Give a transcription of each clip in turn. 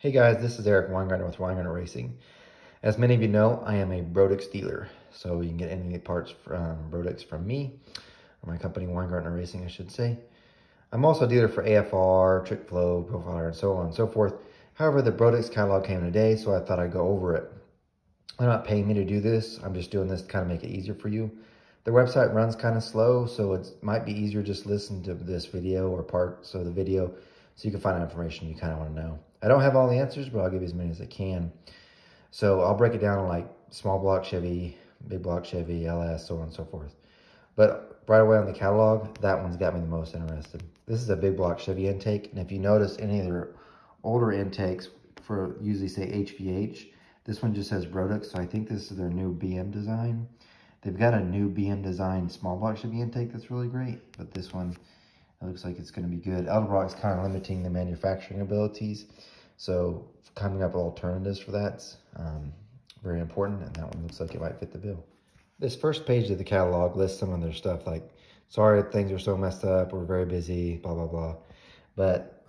Hey guys, this is Eric Weingartner with Weingartner Racing. As many of you know, I am a Brodix dealer, so you can get any of the parts from Brodix from me, or my company Weingartner Racing, I should say. I'm also a dealer for AFR, Trick Flow, Profiler, and so on and so forth. However, the Brodix catalog came today, so I thought I'd go over it. They're not paying me to do this. I'm just doing this to kind of make it easier for you. The website runs kind of slow, so it might be easier just listen to this video or parts of the video so you can find out information you kind of want to know. I don't have all the answers, but I'll give you as many as I can. So I'll break it down like small block Chevy, big block Chevy, LS, so on and so forth. But right away on the catalog, that one's got me the most interested. This is a big block Chevy intake, and if you notice any of their older intakes for usually say HVH, this one just says Brodix, so I think this is their new BM design. They've got a new BM design small block Chevy intake that's really great, but this one, it looks like it's going to be good. Brodix is kind of limiting the manufacturing abilities, so coming up with alternatives for that's very important, and that one looks like it might fit the bill. This first page of the catalog lists some of their stuff, like, sorry things are so messed up, we're very busy, blah, blah, blah. But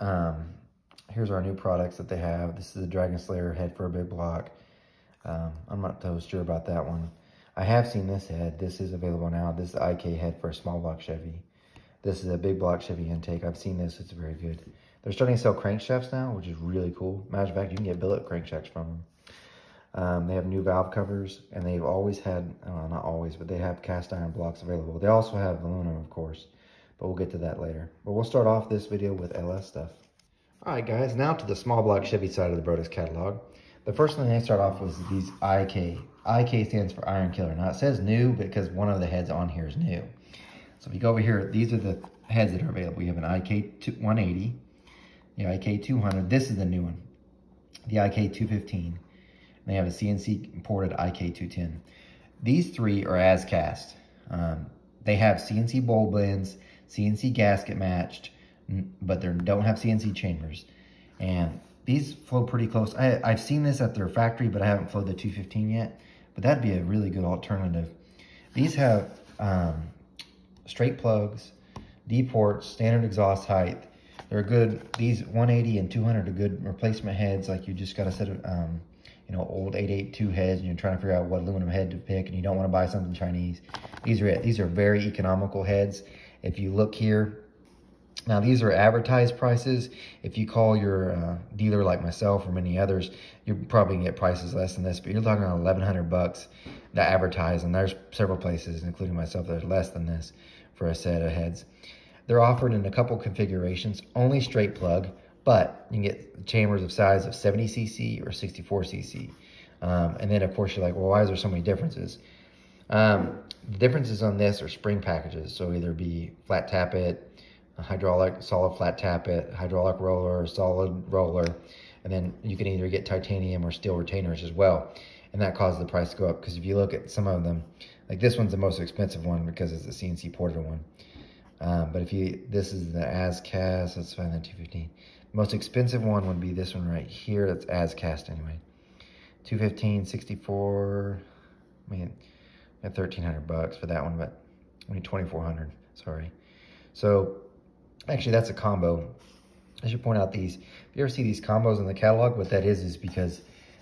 here's our new products that they have. This is the Dragon Slayer head for a big block. I'm not totally sure about that one. I have seen this head. This is available now. This is the IK head for a small block Chevy. This is a big block Chevy intake. I've seen this. It's very good. They're starting to sell crankshafts now, which is really cool. Matter of fact, you can get billet crankshafts from them. They have new valve covers, and they've always had, not always, but they have cast iron blocks available. They also have aluminum, of course, but we'll get to that later. But we'll start off this video with LS stuff. All right, guys, now to the small block Chevy side of the Brodix catalog. The first thing they start off with is these IK. IK stands for Iron Killer. Now, it says new because one of the heads on here is new. So if you go over here, these are the heads that are available. You have an IK 180, the IK 200. This is the new one, the IK 215. They have a CNC imported IK 210. These three are as cast. They have CNC bowl blends, CNC gasket matched, but they don't have CNC chambers. And these flow pretty close. I've seen this at their factory, but I haven't flowed the 215 yet. But that'd be a really good alternative. These have straight plugs, D-ports, standard exhaust height. They're good. These 180 and 200 are good replacement heads. Like you just got a set of, old 882 heads, and you're trying to figure out what aluminum head to pick, and you don't want to buy something Chinese. These are it. These are very economical heads. If you look here, now these are advertised prices. If you call your dealer like myself or many others, you're probably gonna get prices less than this, but you're talking about 1,100 bucks to advertise, and there's several places, including myself, that are less than this for a set of heads. They're offered in a couple configurations, only straight plug, but you can get chambers of size of 70cc or 64cc. And then of course you're like, well, why is there so many differences? The differences on this are spring packages. So either be flat tappet, hydraulic, solid flat tappet, hydraulic roller, solid roller. And then you can either get titanium or steel retainers as well. And that causes the price to go up, because if you look at some of them, like this one's the most expensive one because it's a CNC ported one. But this is the as cast, let's find the 215. The most expensive one would be this one right here. That's as cast anyway. 215, 64, I mean, at 1,300 bucks for that one, but I mean 2,400, sorry. So actually that's a combo. I should point out these, if you ever see these combos in the catalog, what that is because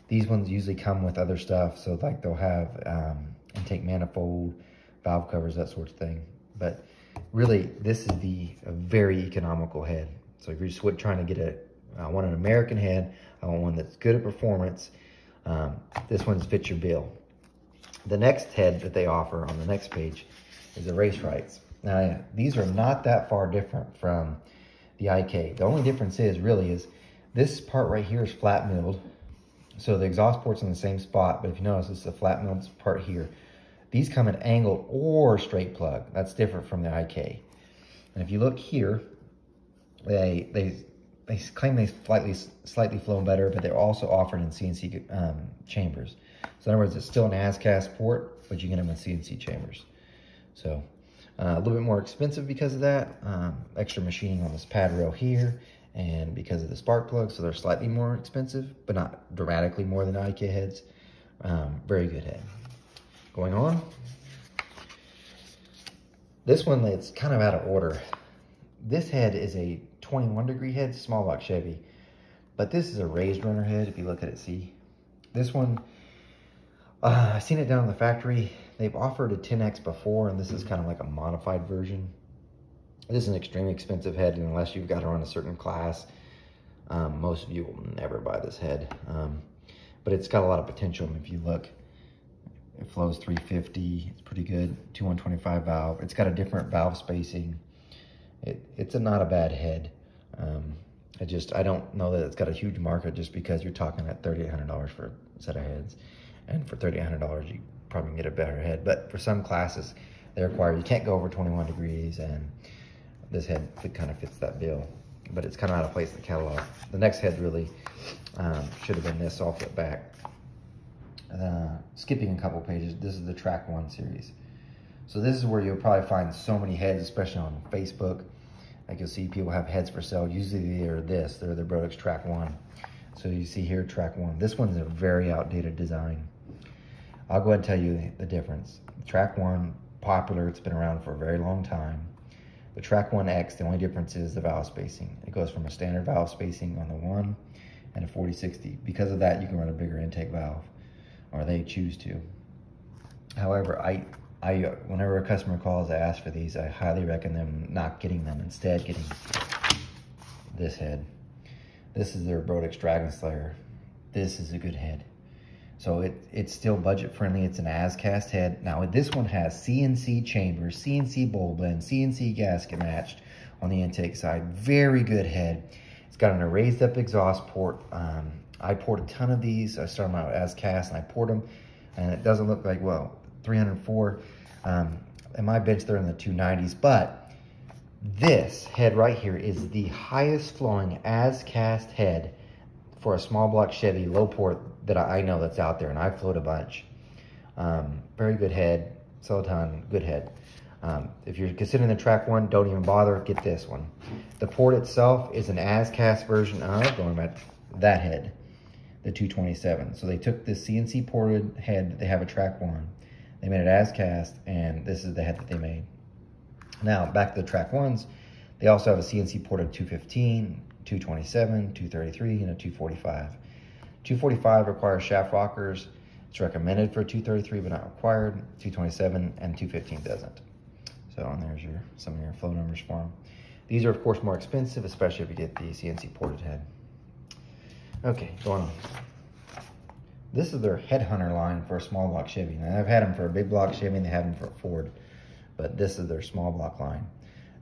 these ones usually come with other stuff. So like they'll have intake manifold, valve covers, that sort of thing. But really, this is a very economical head. So if you're just trying to get I want an American head, I want one that's good at performance, this one's fits your bill. The next head that they offer on the next page is the Race Rights. Now, these are not that far different from the IK. The only difference is this part right here is flat milled. So the exhaust port's in the same spot, but if you notice, this is a flat milled part here. These come at angled or straight plug. That's different from the IK. And if you look here, they claim they slightly flow better, but they're also offered in CNC chambers. So in other words, it's still an as-cast port, but you get them in CNC chambers. So a little bit more expensive because of that. Extra machining on this pad rail here, and because of the spark plug, so they're slightly more expensive, but not dramatically more than IK heads. Very good head. Going on, this one, it's kind of out of order. This head is a 21 degree head, small block Chevy. But this is a raised runner head. If you look at it, see this one. I've seen it down in the factory. They've offered a 10X before, and this is kind of like a modified version. This is an extremely expensive head, and unless you've got to run a certain class, most of you will never buy this head. But it's got a lot of potential. If you look, it flows 350. It's pretty good. 2125 valve. It's got a different valve spacing. It's not a bad head. I don't know that it's got a huge market just because you're talking at $3,800 for a set of heads. And for $3,800, you probably can get a better head. But for some classes, they require, you can't go over 21 degrees, and this head kind of fits that bill. But it's kind of out of place in the catalog. The next head really should have been this, so I'll flip back. Skipping a couple pages, this is the Track 1 series. So this is where you'll probably find so many heads, especially on Facebook. Like you'll see people have heads for sale. Usually they're the Brodix Track 1. So you see here, Track 1. This one's a very outdated design. I'll go ahead and tell you the difference. Track 1, popular, it's been around for a very long time. The Track 1X, the only difference is the valve spacing. It goes from a standard valve spacing on the 1 and a 40/60. Because of that, you can run a bigger intake valve, or they choose to. However, whenever a customer calls, I ask for these. I highly recommend them not getting them. Instead, getting this head. This is their Brodix Dragon Slayer. This is a good head. So it's still budget friendly. It's an as-cast head. Now this one has CNC chambers, CNC bowl blend, CNC gasket matched on the intake side. Very good head. It's got an raised up exhaust port. I poured a ton of these. I started out as-cast and I poured them, and it doesn't look like, well, 304. In my bench, they're in the 290s, but this head right here is the highest flowing as-cast head for a small block Chevy low port that I know that's out there, and I've flowed a bunch. Very good head, sell a ton, good head. If you're considering the Track 1, don't even bother, get this one. The port itself is an as-cast version of, going back, that head, the 227. So they took this CNC ported head that they have a Track 1, they made it as-cast, and this is the head that they made. Now, back to the Track 1s, they also have a CNC ported 215, 227, 233, and a 245. 245 requires shaft rockers. It's recommended for 233, but not required. 227 and 215 doesn't. So, and there's some of your flow numbers for them. These are, of course, more expensive, especially if you get the CNC ported head. Okay, going on. This is their Headhunter line for a small block Chevy. Now, I've had them for a big block Chevy, and they have them for a Ford, but this is their small block line.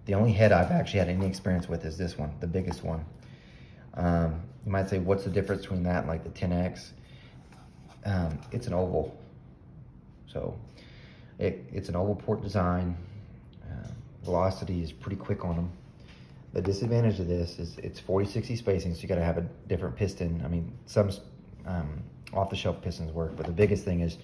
The only head I've actually had any experience with is this one, the biggest one. You might say, what's the difference between that and like the 10X? It's an oval. So it's an oval port design. Velocity is pretty quick on them. The disadvantage of this is it's 40/60 spacing, so you got to have a different piston. I mean, some off-the-shelf pistons work, but the biggest thing is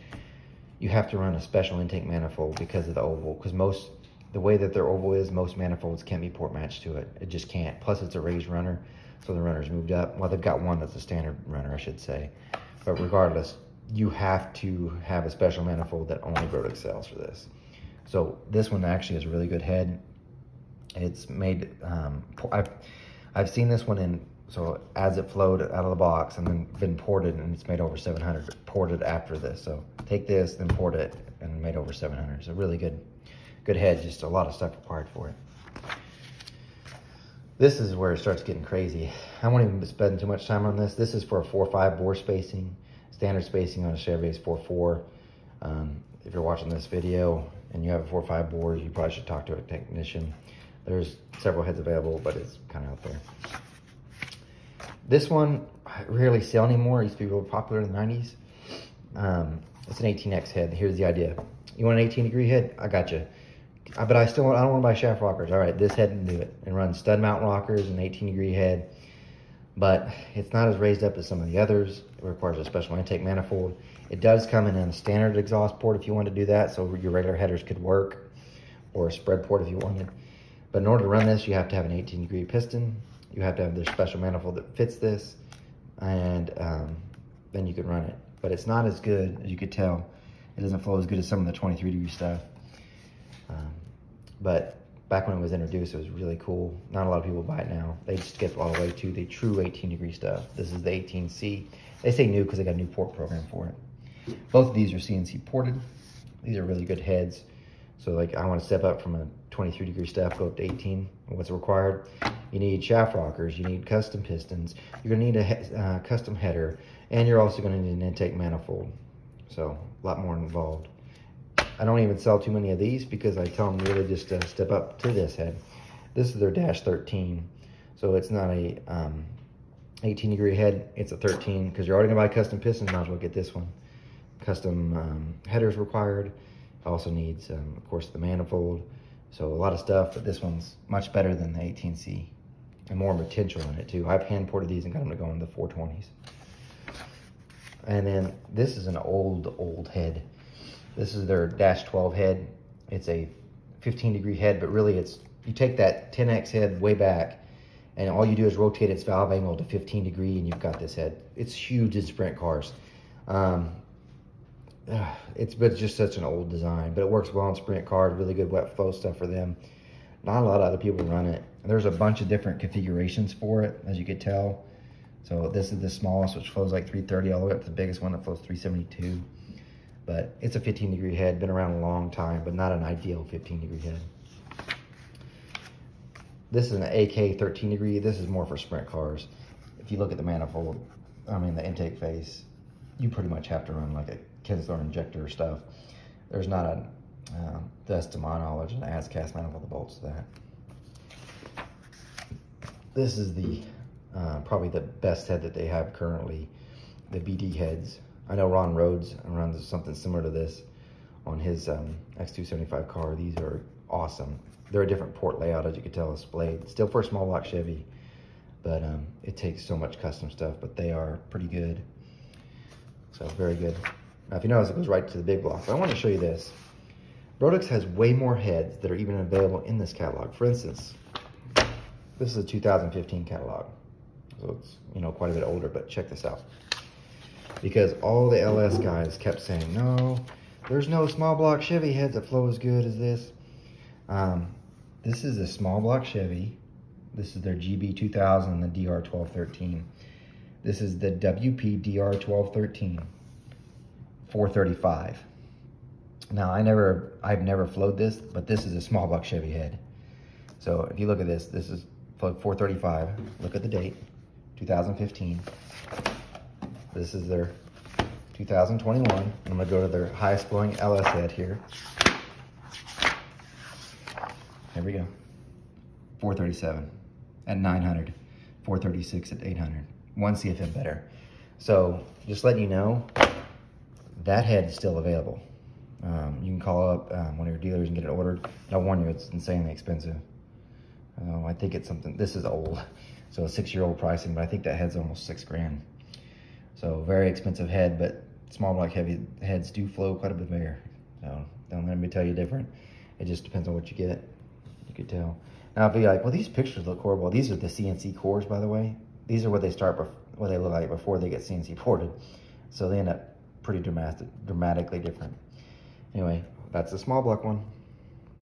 you have to run a special intake manifold because of the oval. Because the way that their oval is, most manifolds can't be port matched to it. It just can't. Plus, it's a raised runner, so the runner's moved up. Well, they've got one that's a standard runner, I should say. But regardless, you have to have a special manifold that only Brodix sells for this. So this one actually has a really good head. It's made, I've seen this one in, so as it flowed out of the box and then been ported, and it's made over 700 ported after this. So take this, then port it, and made over 700. It's a really good head, just a lot of stuff required for it. This is where it starts getting crazy. I won't even spend too much time on this. This is for a 4.5 bore spacing. Standard spacing on a Chevy is 4.4. If you're watching this video and you have a 4.5 bore, you probably should talk to a technician. There's several heads available, but it's kind of out there. This one, I rarely sell anymore. It used to be real popular in the 90s. It's an 18X head. Here's the idea. You want an 18-degree head? I got you. But I don't want to buy shaft rockers. All right, this head can do it. It runs stud mount rockers, an 18-degree head. But it's not as raised up as some of the others. It requires a special intake manifold. It does come in a standard exhaust port if you want to do that, so your regular headers could work, or a spread port if you wanted. But in order to run this, you have to have an 18-degree piston. You have to have the special manifold that fits this, and then you can run it. But it's not as good, as you could tell. It doesn't flow as good as some of the 23-degree stuff. But back when it was introduced, it was really cool. Not a lot of people buy it now. They skip all the way to the true 18-degree stuff. This is the 18C. They say new because they got a new port program for it. Both of these are CNC ported. These are really good heads. So like I want to step up from a 23-degree stuff, go up to 18. What's required? You need shaft rockers. You need custom pistons. You're going to need a custom header. And you're also going to need an intake manifold. So a lot more involved. I don't even sell too many of these because I tell them really just to step up to this head. This is their Dash 13. So it's not a 18-degree head. It's a 13 because you're already going to buy custom pistons. Might as well get this one. Custom headers required. Also needs, of course, the manifold. So a lot of stuff, but this one's much better than the 18C. And more potential in it too. I've hand ported these and got them to go in the 420s. And then this is an old head. This is their Dash 12 head. It's a 15-degree head, but really it's, you take that 10X head way back and all you do is rotate its valve angle to 15 degree and you've got this head. It's huge in sprint cars. It's just such an old design, but it works well in sprint cars, really good wet flow stuff for them. Not a lot of other people run it. There's a bunch of different configurations for it, as you could tell. So this is the smallest, which flows like 330 all the way up to the biggest one that flows 372. But it's a 15-degree head, been around a long time, but not an ideal 15-degree head. This is an AK 13-degree. This is more for sprint cars. If you look at the manifold, I mean the intake face, you pretty much have to run like a Kinsler injector stuff. There's not a, that's to my knowledge, an as-cast manifold that bolts to that. This is the probably the best head that they have currently, the BD heads. I know Ron Rhodes runs something similar to this on his X275 car. These are awesome. They're a different port layout, as you can tell, displayed. Still for a small block Chevy, but it takes so much custom stuff, but they are pretty good. So very good. Now, if you notice, it goes right to the big block. But I want to show you this. Brodix has way more heads that are even available in this catalog. For instance, this is a 2015 catalog. So it's, you know, quite a bit older, but check this out. Because all the LS guys kept saying, no, there's no small block Chevy heads that flow as good as this. This is a small block Chevy. This is their GB 2000 and the DR 1213. This is the WP DR 1213, 435. Now I've never flowed this, but this is a small block Chevy head. So if you look at this, this is flowed 435. Look at the date, 2015. This is their 2021. I'm gonna go to their highest flowing LS head here. Here we go. 437 at 900, 436 at 800. One CFM better. So just letting you know, that head is still available. You can call up one of your dealers and get it ordered. And I'll warn you, it's insanely expensive. I think it's something, this is old, so a 6-year-old pricing, but I think that head's almost $6 grand. So very expensive head, but small block heavy heads do flow quite a bit better. So don't let me tell you different. It just depends on what you get. You could tell. Now if you're like, well, these pictures look horrible. These are the CNC cores, by the way. These are what they what they look like before they get CNC ported. So they end up pretty dramatically different. Anyway, that's the small block one.